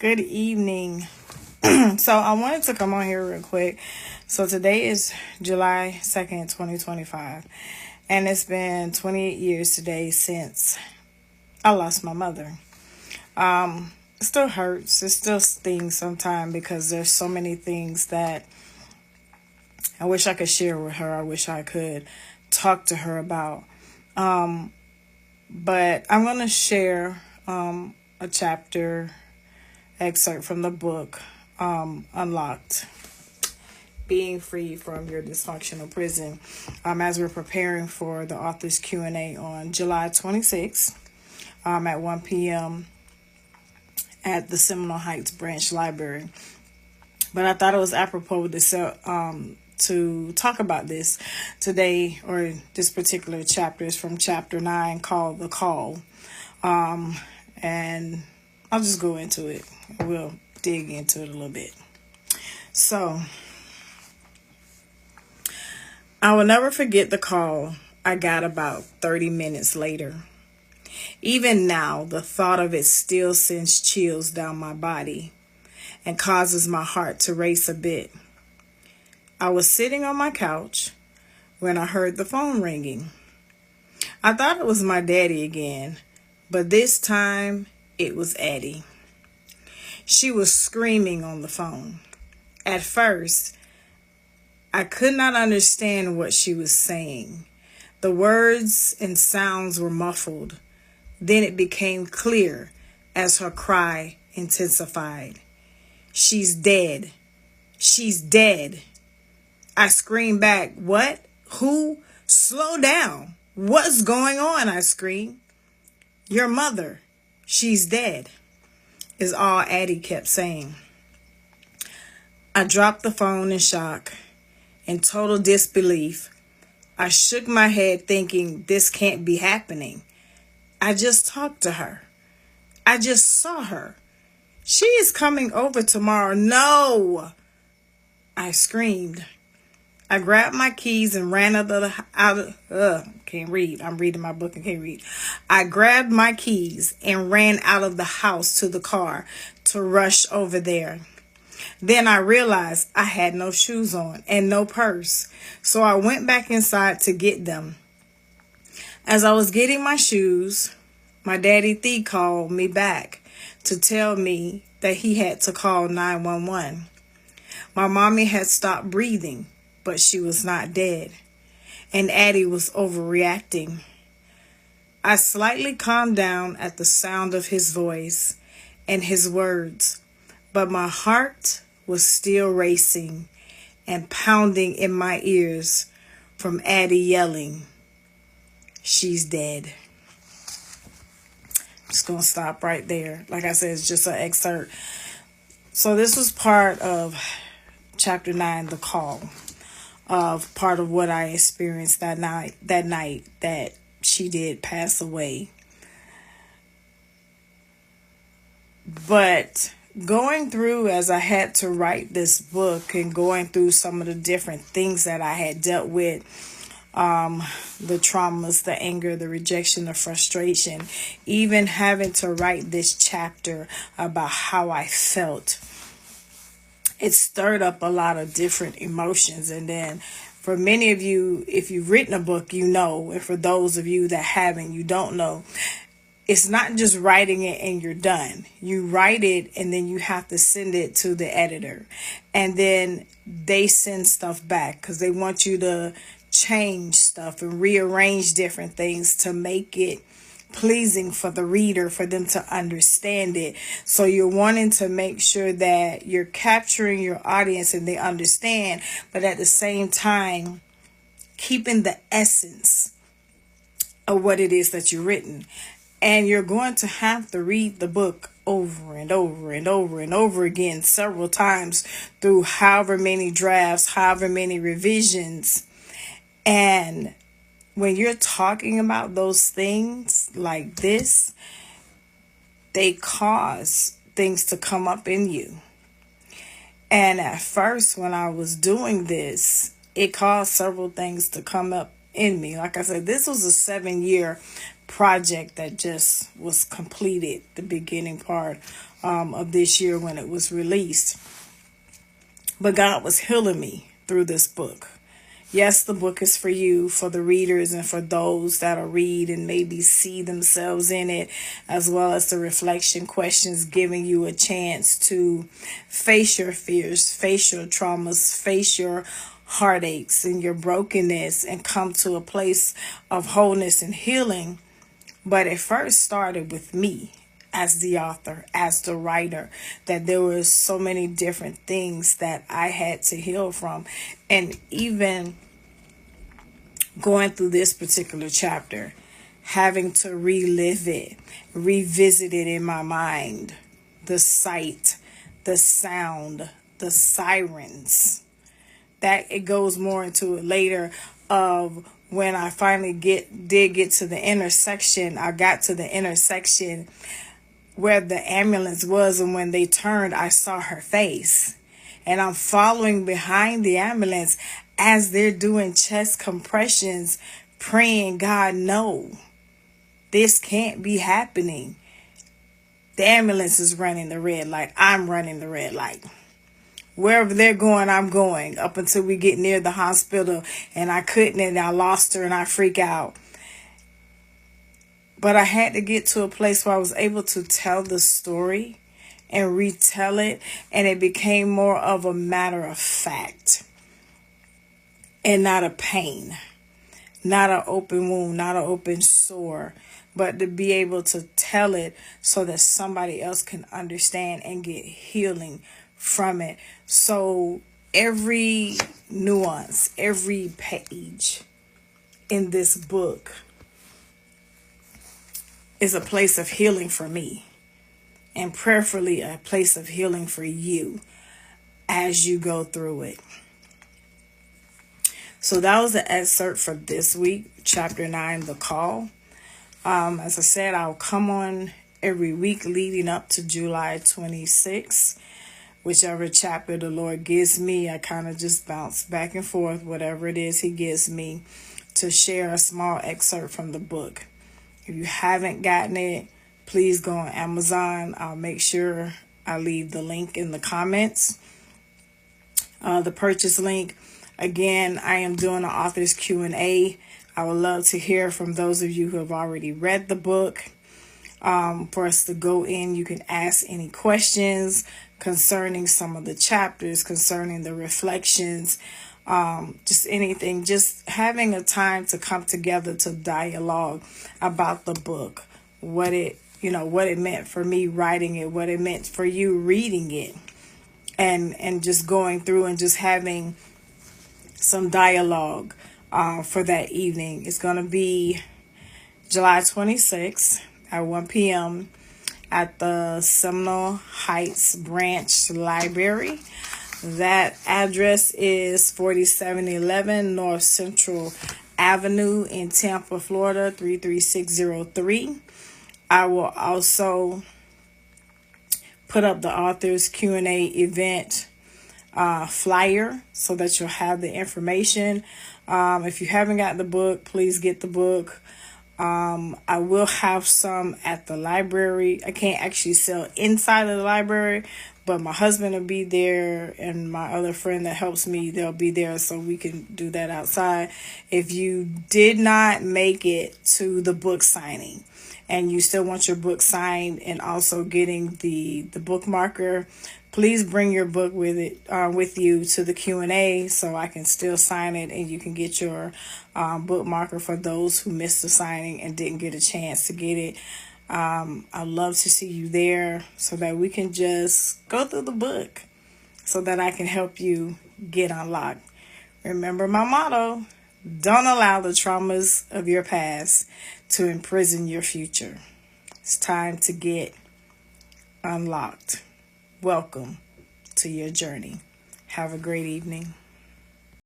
Good evening. So I wanted to come on here real quick. So today is July 2nd, 2025. And it's been 28 years today since I lost my mother. It still hurts. It still stings sometimes because there's so many things that I wish I could share with her. I wish I could talk to her about. But I'm going to share a chapter excerpt from the book Unlocked, Being Free from Your Dysfunctional Prison, as we're preparing for the author's Q&A on July 26th at 1 p.m. at the Seminole Heights Branch Library. But I thought it was apropos to talk about this today, or this particular chapter is from chapter 9 called The Call. And I'll just go into it. We'll dig into it a little bit. So, I will never forget the call I got about 30 minutes later. Even now, the thought of it still sends chills down my body and causes my heart to race a bit. I was sitting on my couch when I heard the phone ringing. I thought it was my daddy again, but this time it was Addie. She was screaming on the phone. At first, I could not understand what she was saying. The words and sounds were muffled. Then it became clear as her cry intensified. "She's dead. She's dead." I screamed back, "What? Who? Slow down. What's going on?" I screamed. "Your mother. She's dead," is all Addie kept saying. I dropped the phone in shock. In total disbelief, I shook my head thinking this can't be happening. I just talked to her. I just saw her. She is coming over tomorrow. No! I screamed. I grabbed my keys and ran can't read. I'm reading my book and can't read. I grabbed my keys and ran out of the house to the car to rush over there. Then I realized I had no shoes on and no purse. So I went back inside to get them. As I was getting my shoes, my daddy Thee called me back to tell me that he had to call 911. My mommy had stopped breathing, but she was not dead, and Addie was overreacting. I slightly calmed down at the sound of his voice and his words, but my heart was still racing and pounding in my ears from Addie yelling, "She's dead." I'm just going to stop right there. Like I said, it's just an excerpt. So this was part of chapter 9, The Call, of part of what I experienced that night that she did pass away. But going through, as I had to write this book and going through some of the different things that I had dealt with, the traumas, the anger, the rejection, the frustration, even having to write this chapter about how I felt, it stirred up a lot of different emotions. And then for many of you, if you've written a book, you know, and for those of you that haven't, you don't know, it's not just writing it and you're done. You write it and then you have to send it to the editor. And then they send stuff back because they want you to change stuff and rearrange different things to make it pleasing for the reader, for them to understand it. So you're wanting to make sure that you're capturing your audience and they understand, but at the same time, keeping the essence of what it is that you've written. And you're going to have to read the book over and over and over and over again several times through however many drafts, however many revisions. And when you're talking about those things like this, they cause things to come up in you. And at first, when I was doing this, it caused several things to come up in me. Like I said, this was a 7-year project that just was completed the beginning part of this year when it was released. But God was healing me through this book. Yes, the book is for you, for the readers, and for those that'll read and maybe see themselves in it, as well as the reflection questions, giving you a chance to face your fears, face your traumas, face your heartaches and your brokenness, and come to a place of wholeness and healing. But it first started with me as the author, as the writer, that there were so many different things that I had to heal from. And even going through this particular chapter, having to relive it, revisit it in my mind, the sight, the sound, the sirens, that it goes more into it later of when I finally did get to the intersection. I got to the intersection where the ambulance was, and when they turned, I saw her face. And I'm following behind the ambulance as they're doing chest compressions, praying, God, no, this can't be happening. The ambulance is running the red light. I'm running the red light. Wherever they're going, I'm going, up until we get near the hospital, and I couldn't, and I lost her, and I freak out. But I had to get to a place where I was able to tell the story and retell it, and it became more of a matter of fact and not a pain, not an open wound, not an open sore, but to be able to tell it so that somebody else can understand and get healing from it. So every nuance, every page in this book is a place of healing for me, and prayerfully a place of healing for you as you go through it. So that was the excerpt for this week, chapter 9, The Call. As I said, I'll come on every week leading up to July 26th. Whichever chapter the Lord gives me, I kind of just bounce back and forth, whatever it is He gives me, to share a small excerpt from the book. If you haven't gotten it, please go on Amazon. I'll make sure I leave the link in the comments, the purchase link. Again, I am doing an author's Q&A. I would love to hear from those of you who have already read the book. For us to go in, you can ask any questions concerning some of the chapters, concerning the reflections, just anything, just having a time to come together to dialogue about the book, what it meant for me writing it, what it meant for you reading it, and just going through and just having some dialogue for that evening. It's going to be July 26th at 1 p.m. at the Seminole Heights Branch Library. That address is 4711 North Central Avenue in Tampa, Florida, 33603. I will also put up the author's Q&A event flyer so that you'll have the information. If you haven't got the book, please get the book. I will have some at the library. I can't actually sell inside of the library, but my husband will be there, and my other friend that helps me, they'll be there, so we can do that outside. If you did not make it to the book signing and you still want your book signed and also getting the bookmarker, please bring your book with you to the Q&A so I can still sign it, and you can get your bookmarker for those who missed the signing and didn't get a chance to get it. I'd love to see you there so that we can just go through the book so that I can help you get unlocked. Remember my motto: don't allow the traumas of your past to imprison your future. It's time to get unlocked. Welcome to your journey. Have a great evening.